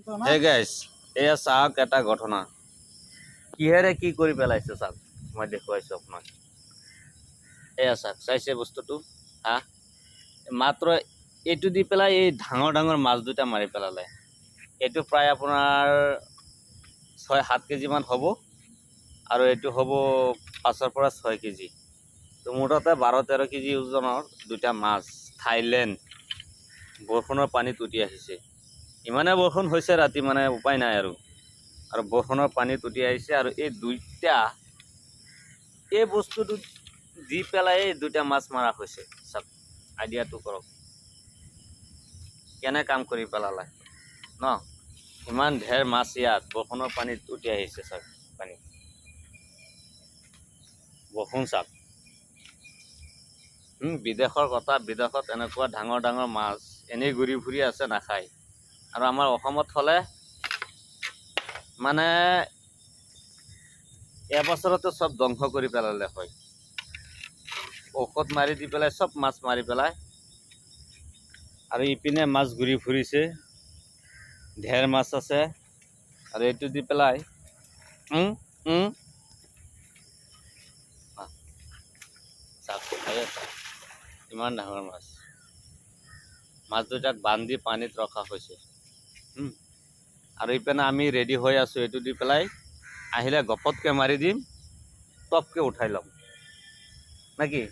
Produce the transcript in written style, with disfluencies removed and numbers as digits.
হে গাইছ, এয়া চাওক এটা ঘটনা কিহেৰে কি কৰি পেলাইছে চাওক, মই দেখুৱাইছোঁ আপোনাক। এয়া চাওক, চাইছে বস্তুটো? হা, মাত্ৰ এইটো দি পেলাই এই ডাঙৰ ডাঙৰ মাছ দুটা মাৰি পেলালে। এইটো প্ৰায় আপোনাৰ ৬-৭ কেজিমান হ'ব, আৰু এইটো হ'ব ৫-ৰ পৰা ৬ কেজি। তো মুঠতে ১২-১৩ কেজি ওজনৰ দুটা মাছ থাইলেণ্ড বৰষুণৰ পানীত উটি আহিছে। ইমানে বৰষুণ হৈছে ৰাতি, মানে উপায় নাই আৰু বৰষুণৰ পানীত উটি আহিছে। আৰু এই দুইটা এই বস্তুটো দি পেলাই এই দুটা মাছ মৰা হৈছে। চাওক, আইডিয়াটো কৰক, কেনে কাম কৰি পেলালে ন। ইমান ঢেৰ মাছ ইয়াত বৰষুণৰ পানীত উটি আহিছে। চাওক পানী, বৰষুণ চাওক। বিদেশৰ কথা, বিদেশত এনেকুৱা ডাঙৰ ডাঙৰ মাছ এনেই ঘূৰি ফুৰি আছে, নাখায়। আৰু আমাৰ অসমত হ'লে মানে এবছৰতে চব ধ্বংস কৰি পেলালে হয়। ঔষধ মাৰি দি পেলাই চব মাছ মাৰি পেলাই, আৰু ইপিনে মাছ ঘূৰি ফুৰিছে, ঢেৰ মাছ আছে। আৰু এইটো দি পেলাই ইমান ডাঙৰ মাছ, মাছ দুটাক বান্ধি পানীত ৰখা হৈছে। আৰু ইপিনে আমি ৰেডি হৈ আছোঁ, এইটো দি পেলাই আহিলে গপতকৈ মাৰি দিম, টপকৈ উঠাই ল'ম, নেকি?